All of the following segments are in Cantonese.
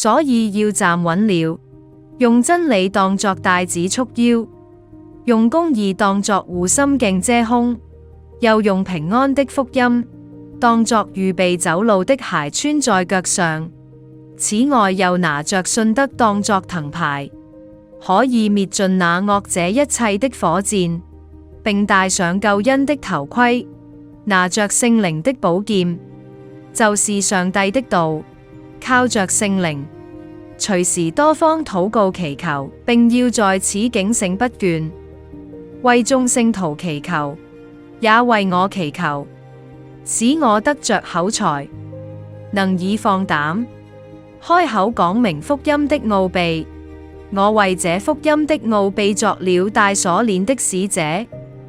所以要站穩了，用真理當作帶子束腰，用公義當作護心鏡遮胸，又用平安的福音當作預備走路的鞋穿在腳上。此外，又拿着信德當作藤牌，可以滅盡那惡者一切的火箭，並戴上救恩的頭盔，拿着聖靈的寶劍，就是上帝的道，靠着聖靈，隨時多方禱告祈求，並要在此警醒不倦，為眾聖徒祈求，也為我祈求，使我得着口才，能以放膽開口講明福音的奧秘。我為這福音的奧秘作了帶鎖鏈的使者，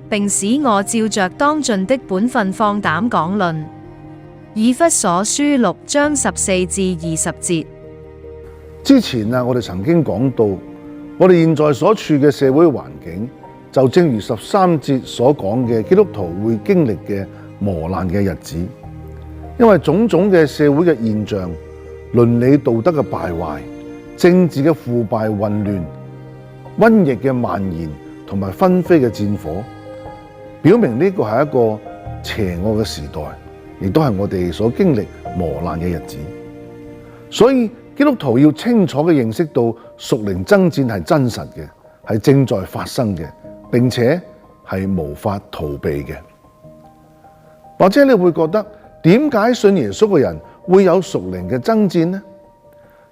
並使我照着當盡的本分放膽講論。以弗所書6章14至20節。之前我哋曾經講到，我哋現在所處嘅社會環境，就正如13節所講嘅，基督徒會經歷嘅磨難嘅日子，因為種種嘅社會嘅現象、倫理道德嘅敗壞、政治嘅腐敗混亂、瘟疫嘅蔓延同埋紛飛嘅戰火，表明呢個係一個邪惡嘅時代，亦都係我哋所經歷磨難嘅日子。所以基督徒要清楚嘅認識到屬靈爭戰係真實嘅，係正在發生嘅，並且係無法逃避嘅。或者你會覺得，點解信耶穌嘅人會有屬靈嘅爭戰呢？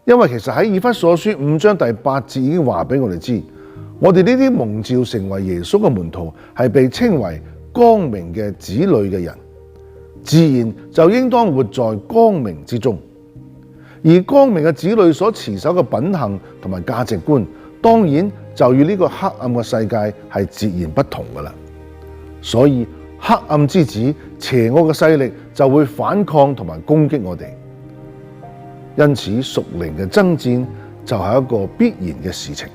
因為其實喺以弗所書5章第8節已經話俾我哋知，我哋呢啲蒙召成為耶穌嘅門徒，係被稱為光明嘅子女嘅人，自然就應當活在光明之中。而光明嘅子女所持守嘅品行同埋價值觀，當然就與呢個黑暗嘅世界係截然不同噶啦。所以黑暗之子、邪惡嘅勢力就會反抗同埋攻擊我哋。因此屬靈嘅爭戰就係一個必然嘅事情。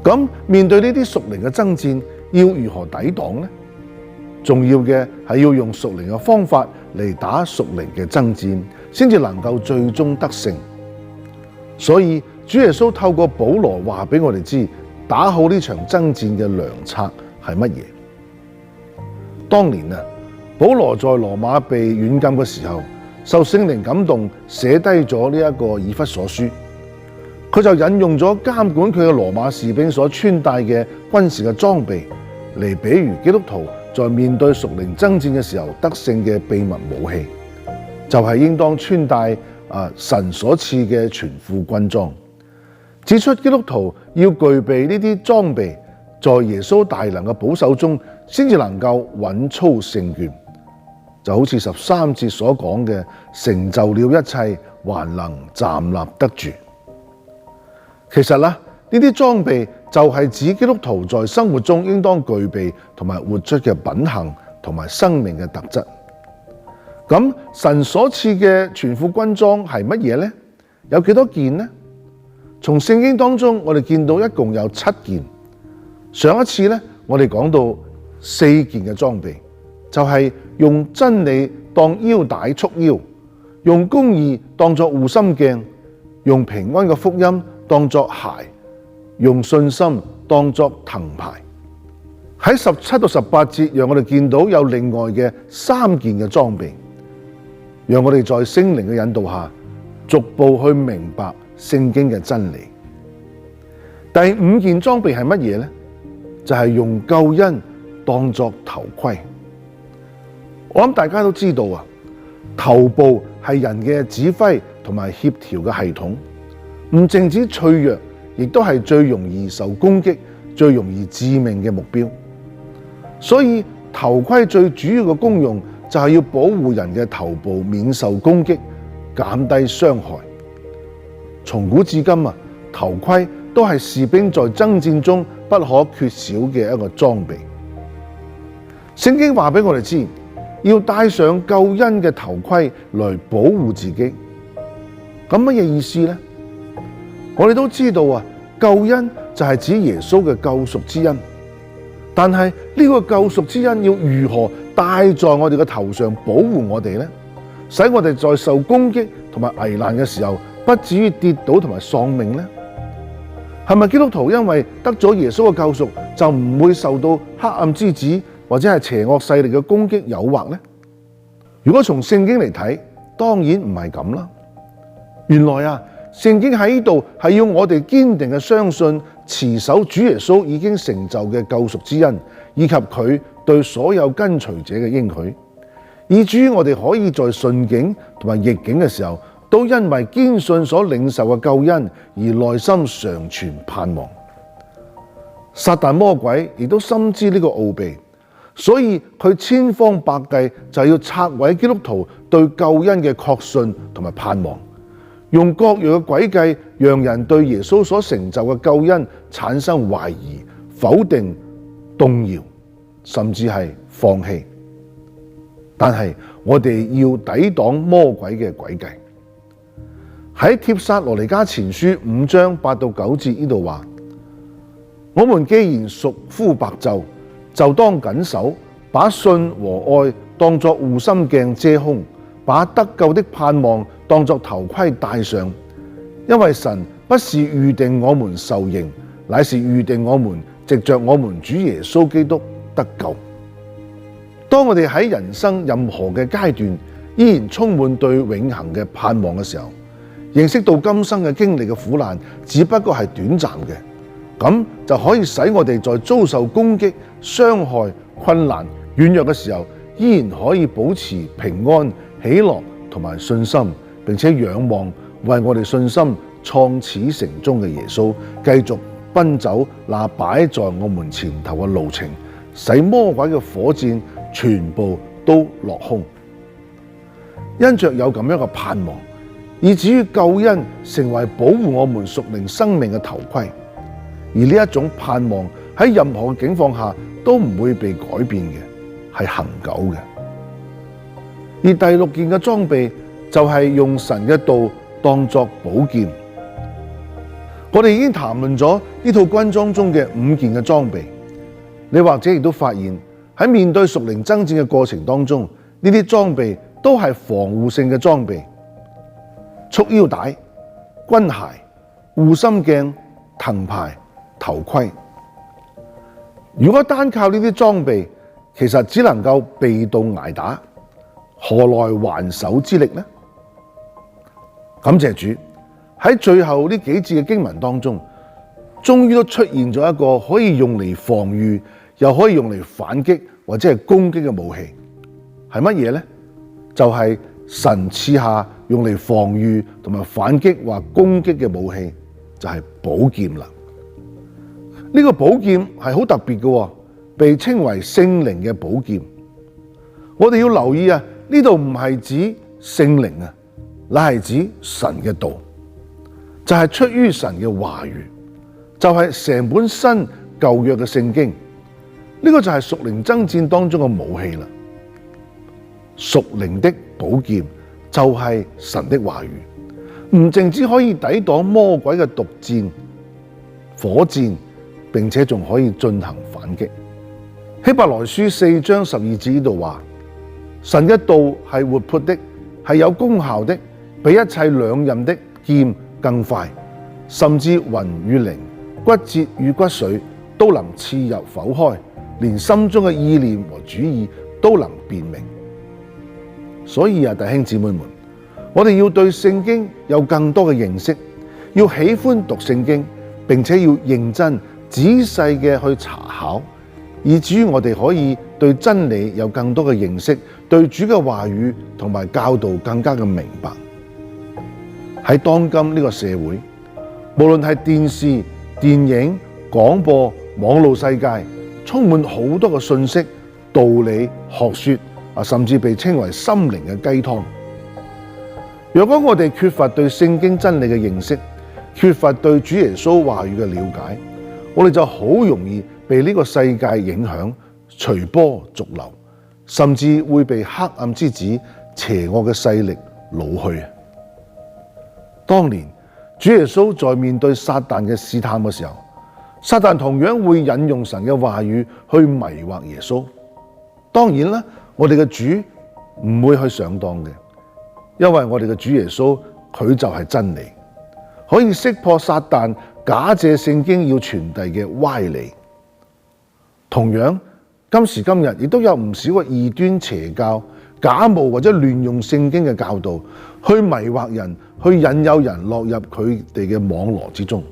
咁面對呢啲屬靈嘅爭戰，要如何抵擋呢？重要嘅係要用屬靈嘅方法嚟打屬靈嘅爭戰，先至能夠最終得勝。所以主耶穌透過保羅話俾我哋知，打好呢場爭戰嘅良策係乜嘢？當年保羅在羅馬被軟禁嘅時候，受聖靈感動，寫低咗呢一個以弗所書。佢就引用咗監管佢嘅羅馬士兵所穿戴嘅軍事嘅裝備，嚟比喻基督徒在面對屬靈爭戰嘅時候得勝嘅秘密武器，就係應當穿戴神所賜嘅全副軍裝。指出基督徒要具備呢啲裝備，在耶穌大能嘅保守中，先至能夠穩操勝券。就好似13節所講嘅，成就了一切，還能站立得住。其實呢啲裝備就係指基督徒在生活中應當具備同埋活出嘅品行同埋生命嘅特質。咁神所賜嘅全副軍裝係乜嘢呢？有幾多件呢？從聖經當中我哋見到一共有7件。上一次呢，我哋講到4件嘅裝備，就係用真理當腰帶束腰，用公義當作護心鏡，用平安嘅福音當作鞋，用信心當作藤牌。喺17到18節，讓我哋見到有另外嘅3件嘅裝備，讓我哋在聖靈嘅引導下，逐步去明白聖經嘅真理。第5件裝備係乜嘢呢？就係用救恩當作頭盔。我諗大家都知道頭部係人嘅指揮同埋協調嘅系統，唔淨止脆弱，亦都係最容易受攻擊、最容易致命嘅目標。所以頭盔最主要嘅功用就係要保護人嘅頭部免受攻擊，減低傷害。從古至今頭盔都係士兵在爭戰中不可缺少嘅一個裝備。聖經話俾我哋知，要戴上救恩嘅頭盔來保護自己。咁乜嘢意思呢？我哋都知道救恩就係指耶穌嘅救贖之恩。但係呢個救贖之恩要如何戴在我哋嘅頭上保護我哋呢？使我哋在受攻擊同埋危難嘅時候，不至於跌倒同埋喪命呢？係咪基督徒因為得咗耶穌嘅救贖，就唔會受到黑暗之子或者係邪惡勢力嘅攻擊誘惑呢？如果從聖經嚟睇，當然唔係咁啦。原來聖經喺呢度係要我哋堅定嘅相信，持守主耶穌已經成就嘅救贖之恩，以及佢對所有跟隨者嘅應許，以至於我哋可以在順境同埋逆境嘅時候，都因為堅信所領受嘅救恩而內心常存盼望。撒旦魔鬼亦都深知呢個奧秘，所以佢千方百計就係要拆毀基督徒對救恩嘅確信同埋盼望，用各樣嘅詭計讓人對耶穌所成就嘅救恩產生懷疑、否定、動搖，甚至係放棄。但係我哋要抵擋魔鬼嘅詭計。喺帖撒羅尼迦前書5章8到9節呢度話：我們既然屬膚白晝，就當謹守，把信和愛當作護心鏡遮胸，把得救的盼望當作頭盔戴上。因為神不是預定我們受刑，乃是預定我們藉着我們主耶穌基督得救。當我哋喺人生任何嘅階段依然充滿對永恆嘅盼望嘅時候，認識到今生嘅經歷嘅苦難只不過係短暫嘅，咁就可以使我哋在遭受攻擊、傷害、困難、軟弱嘅時候，依然可以保持平安、喜樂同埋信心，並且仰望為我哋信心創始成終嘅耶穌，繼續奔走那擺在我們前頭嘅路程，使魔鬼嘅火箭全部都落空。因着有咁樣嘅盼望，以至於救恩成為保護我們屬靈生命嘅頭盔，而呢一種盼望喺任何境況下都唔會被改變嘅，係恆久嘅。而第六件嘅裝備就係用神嘅道當作寶劍。我哋已經談論咗呢套軍裝中嘅5件嘅裝備，你或者亦都發現喺面對屬靈爭戰嘅過程當中，呢啲裝備都係防護性嘅裝備。束腰帶、軍鞋、護心鏡、藤牌、頭盔。如果單靠呢啲裝備，其實只能夠被動捱打，何來還手之力呢？感謝主，喺最後呢幾節嘅經文當中，終於都出現咗一個可以用嚟防禦，又可以用嚟反擊或者係攻擊嘅武器，係乜嘢呢？就係神賜下用嚟防禦同埋反擊或攻擊嘅武器，就係寶劍啦。呢個寶劍係好特別嘅，被稱為聖靈嘅寶劍。我哋要留意呢度唔係指聖靈乃係指神嘅道，就係出於神嘅話語，就係成本新舊約嘅聖經。呢個就係屬靈爭戰當中嘅武器啦。屬靈的寶劍就係神的話語，唔淨止可以抵擋魔鬼嘅毒箭、火箭，並且仲可以進行反擊。希伯來書4章12節呢度話：神嘅道係活潑的，係有功效的，比一切兩刃的劍更快，甚至魂與靈、骨節與骨髓都能刺入剖開，連心中嘅意念和主意都能辨明。所以弟兄姊妹們，我哋要對聖經有更多嘅認識，要喜歡讀聖經，並且要認真仔細嘅去查考，以至於我哋可以對真理有更多嘅認識，對主嘅話語同埋教導更加嘅明白。喺當今呢個社會，無論係電視、電影、廣播、網絡世界，充滿好多嘅信息、道理、學說，甚至被稱為心靈嘅雞湯。若果我哋缺乏對聖經真理嘅認識，缺乏對主耶穌話語嘅了解，我哋就好容易被呢個世界影響，隨波逐流，甚至會被黑暗之子邪惡嘅勢力擄去。當年主耶穌在面對撒旦嘅試探嘅時候，撒旦同樣會引用神嘅話語去迷惑耶穌。當然啦，我哋嘅主唔會去上當嘅，因為我哋嘅主耶穌佢就係真理，可以識破撒旦假借聖經要傳遞嘅歪理。同樣，今時今日亦都有唔少嘅異端邪教，假冒或者亂用聖經嘅教導，去迷惑人，去引誘人落入佢哋嘅網羅之中。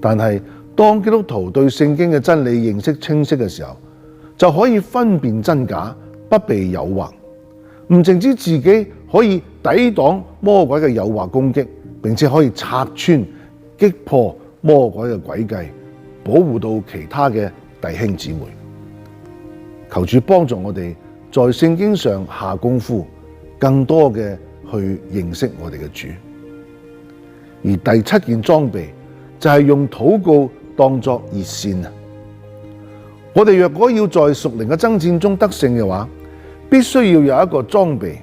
但係當基督徒對聖經嘅真理認識清晰嘅時候，就可以分辨真假，不被誘惑。唔淨止自己可以抵擋魔鬼嘅誘惑攻擊，並且可以拆穿、擊破魔鬼嘅詭計，保護到其他嘅弟兄姊妹。求主幫助我哋在聖經上下功夫，更多嘅去認識我哋嘅主。而第7件裝備就係用禱告當作熱線。我哋若果要在屬靈嘅爭戰中得勝嘅話，必須要有一個裝備，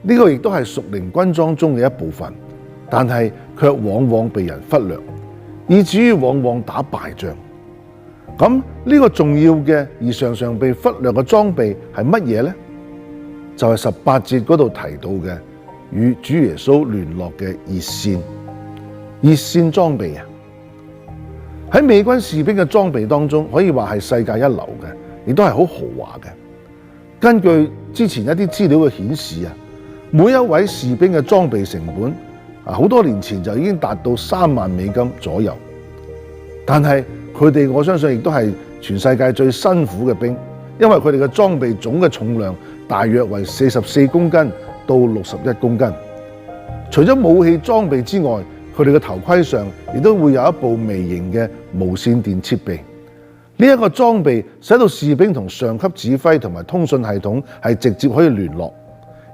呢個亦都係屬靈軍裝中嘅一部分，但係卻往往被人忽略，以至於往往打敗仗。咁呢個重要嘅而常常被忽略嘅裝備係乜嘢呢？就係18節嗰度提到嘅與主耶穌聯絡嘅熱線裝備啊！喺美軍士兵嘅裝備當中，可以話係世界一流嘅，亦都係好豪華嘅。根據之前一啲資料嘅顯示啊，每一位士兵嘅裝備成本好多年前就已經達到3萬美金左右。但係佢哋我相信亦都係全世界最辛苦嘅兵，因為佢哋嘅裝備總嘅重量大約為44公斤到61公斤。除咗武器裝備之外，佢哋嘅頭盔上亦都會有一部微型嘅無線電設備。呢一個裝備使到士兵同上級指揮同埋通訊系統係直接可以聯絡，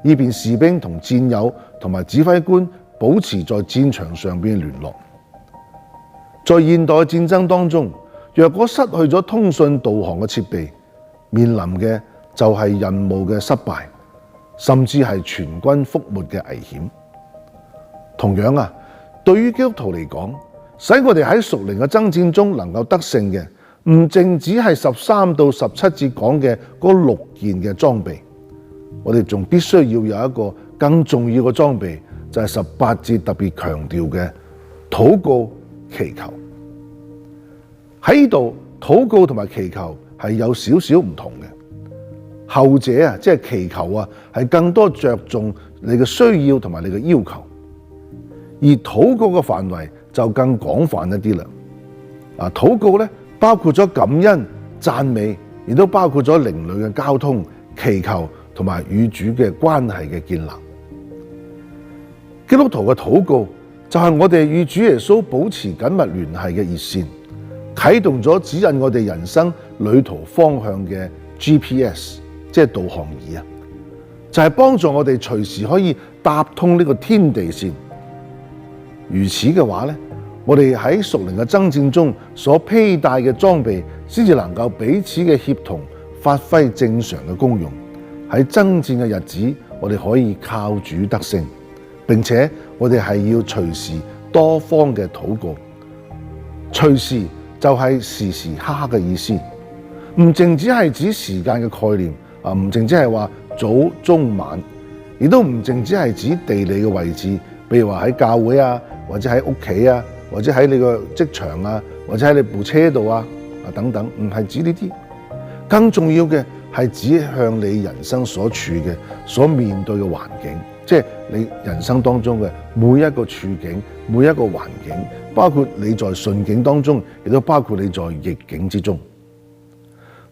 以便士兵同戰友同埋指揮官保持在戰場上邊聯絡。在現代戰爭當中，若果失去咗通訊導航嘅設備，面臨嘅就係任務嘅失敗，甚至係全軍覆沒嘅危險。同樣啊，對於基督徒嚟講，使我哋喺屬靈嘅爭戰中能夠得勝嘅，唔淨只係13到17節講嘅嗰6件嘅裝備，我哋仲必須要有一個更重要嘅裝備，就係18節特別強調嘅禱告祈求。喺呢度禱告同埋祈求係有少少唔同嘅，後者啊，即係祈求啊，係更多着重你嘅需要同埋你嘅要求，而禱告嘅範圍就更廣泛一啲啦。禱告咧包括咗感恩、讚美，亦都包括咗靈裡嘅交通、祈求同埋與主嘅關係嘅建立。基督徒嘅禱告就係我哋與主耶穌保持緊密聯繫嘅熱線，啟動咗指引我哋人生旅途方向嘅 GPS， 即係導航儀啊，就係幫助我哋隨時可以搭通呢個天地線。如此嘅話咧，我哋喺屬靈嘅爭戰中所披戴嘅裝備，先至能夠彼此嘅協同，發揮正常嘅功用。喺爭戰嘅日子，我哋可以靠主得勝，並且我哋係要隨時多方嘅禱告。隨時就係時時刻刻嘅意思，唔淨只係指時間嘅概念啊，唔淨只係話早中晚，亦都唔淨只係指地理嘅位置，譬如話喺教會啊，或者喺屋企啊，或者喺你個職場啊，或者喺你部車度啊等等，唔係指呢啲。更重要嘅係指向你人生所處嘅、所面對嘅環境，即係你人生當中嘅每一個處境、每一個環境，包括你在順境當中，亦都包括你在逆境之中。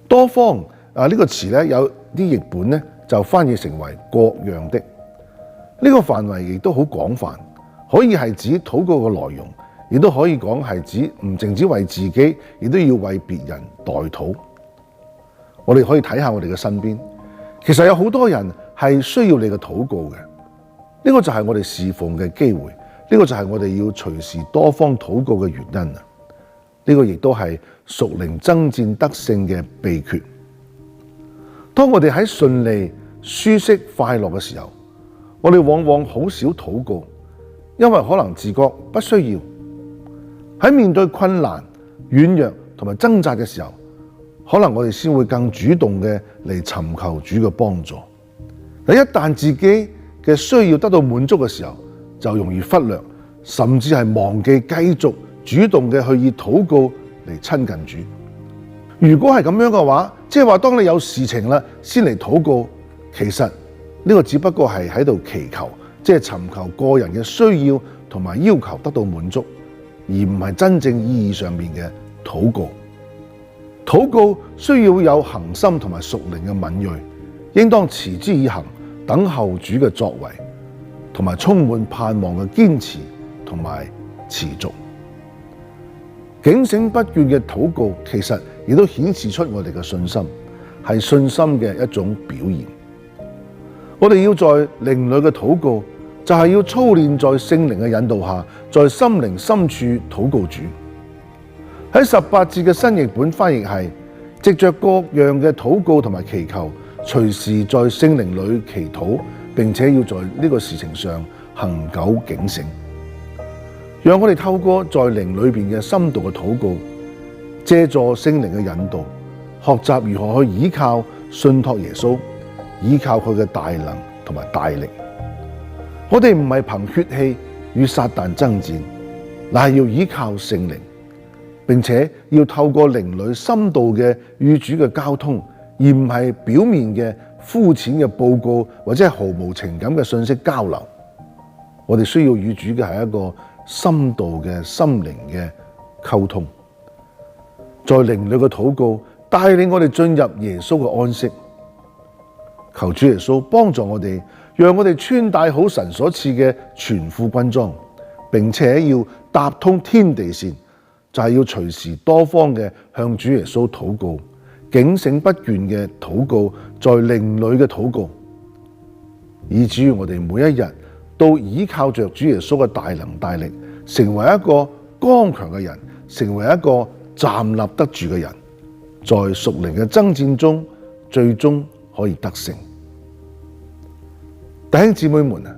多方呢個詞咧，有啲譯本咧就翻譯成為各樣的。呢個範圍亦都好廣泛，可以係指禱告嘅內容，亦都可以講係指唔淨止為自己，亦都要為別人代禱。我哋可以睇下我哋嘅身邊，其實有好多人係需要你嘅禱告嘅。呢個就係我哋侍奉嘅機會，呢個就係我哋要隨時多方禱告嘅原因啊！呢個亦都係屬靈爭戰得勝嘅秘訣。當我哋喺順利、舒適、快樂嘅時候，我哋往往好少禱告，因為可能自覺不需要。喺面對困難、軟弱同埋掙扎嘅時候，可能我哋先會更主動嘅嚟尋求主嘅幫助。但一旦自己嘅需要得到滿足嘅時候，就容易忽略甚至係忘記繼續主動嘅去以禱告嚟親近主。如果係咁樣嘅話，即係話當你有事情啦，先嚟禱告，其實呢個只不過係喺度祈求，即係尋求個人嘅需要同埋要求得到滿足，而唔係真正意義上面嘅禱告。禱告需要有恒心同埋屬靈嘅敏銳，應當持之以恆，等候主嘅作為，同埋充滿盼望嘅堅持同埋持續。警醒不倦嘅禱告，其實亦都顯示出我哋嘅信心，係信心嘅一種表現。我哋要在靈裏嘅禱告，就係要操練在聖靈嘅引導下，在心靈深處禱告主。喺18節嘅新譯本翻譯係，藉着各樣嘅禱告同埋祈求，隨時在聖靈裏祈禱，並且要在呢個事情上恆久警醒。讓我哋透過在靈裏邊嘅深度嘅禱告，借助聖靈嘅引導，學習如何去依靠信託耶穌，依靠佢嘅大能同埋大力。我哋唔係憑血氣與撒旦爭戰，乃係要依靠聖靈，並且要透過靈裏深度嘅與主嘅交通，而唔係表面嘅膚淺嘅報告或者係毫無情感嘅信息交流。我哋需要與主嘅係一個深度嘅心靈嘅溝通，在靈裏嘅禱告帶領我哋進入耶穌嘅安息。求主耶穌幫助我哋，讓我哋穿戴好神所賜嘅全副軍裝，並且要搭通天地線，就係要隨時多方嘅向主耶穌禱告，警醒不倦嘅禱告，在靈裏嘅禱告，以至於我哋每一日都依靠着主耶穌嘅大能大力，成為一個剛強嘅人，成為一個站立得住嘅人，在屬靈嘅爭戰中，最終可以得勝。弟兄姊妹們啊，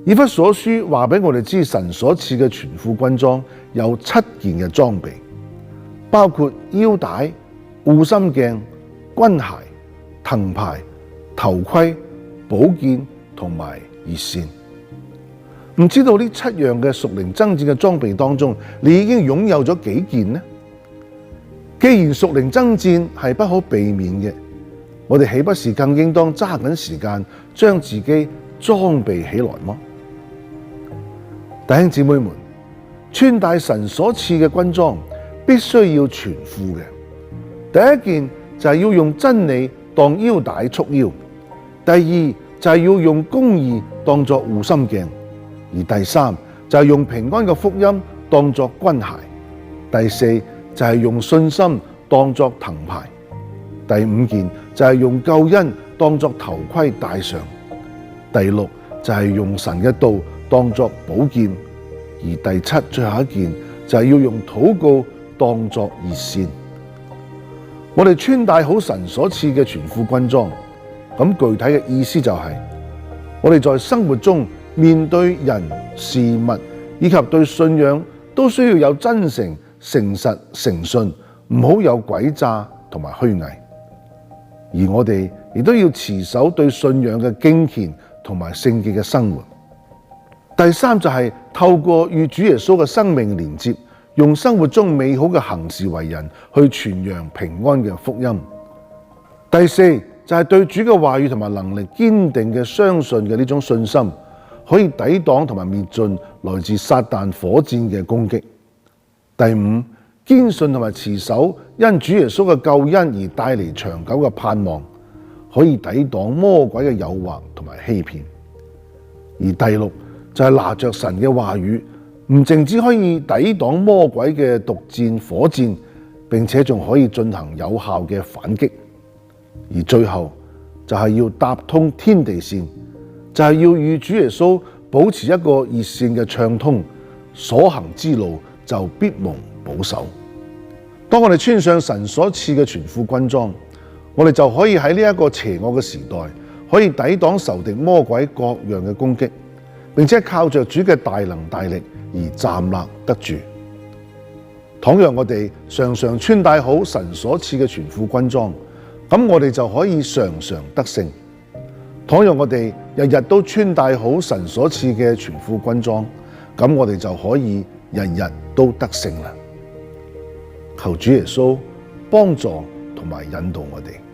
以弗所書話俾我哋知，神所賜嘅全副軍裝有7件嘅裝備，包括腰帶、護心鏡、軍鞋、藤牌、頭盔、寶劍同埋熱線。唔知道呢7樣嘅屬靈爭戰嘅裝備當中，你已經擁有咗幾件呢？既然屬靈爭戰係不可避免嘅，我哋豈不是更應當揸緊時間將自己裝備起來嗎？弟兄姊妹們，穿戴神所賜嘅軍裝必須要全副嘅。第一件就係要用真理當腰帶束腰，第二就係要用公義當作護心鏡，而第三就係用平安嘅福音當作軍鞋，第四就係用信心當作藤牌，第5件就係用救恩當作頭盔戴上，第6就係用神嘅道當作寶劍，而第7最後一件就係要用禱告當作熱線。我哋穿戴好神所賜嘅全副軍裝，咁具體嘅意思就係，我哋在生活中面對人事物以及對信仰都需要有真誠、誠實、誠信，唔好有詭詐同埋虛偽。而我哋亦都要持守對信仰嘅敬虔同埋聖潔嘅生活。第3就係透過與主耶穌嘅生命連接，用生活中美好嘅行事為人去傳揚平安嘅福音。第4就係對主嘅話語同埋能力堅定嘅相信嘅呢種信心，可以抵擋同埋滅盡來自撒旦火箭嘅攻擊。第5，堅信同埋持守因主耶穌嘅救恩而帶嚟長久嘅盼望，可以抵擋魔鬼嘅誘惑同埋欺騙。而第6就係拿着神嘅話語，唔淨只可以抵擋魔鬼嘅毒箭火箭，並且仲可以進行有效嘅反擊。而最後就係要搭通天地線，就係要與主耶穌保持一個熱線嘅暢通，所行之路就必蒙保守。當我哋穿上神所賜嘅全副軍裝，我哋就可以喺呢一個邪惡嘅時代，可以抵擋仇敵魔鬼各樣嘅攻擊，並且靠着主嘅大能大力而站立得住。倘若我哋常常穿戴好神所賜嘅全副軍裝，咁我哋就可以常常得勝。倘若我哋日日都穿戴好神所賜嘅全副軍裝，咁我哋就可以日日都得勝啦。求主耶穌幫助同埋引導我哋。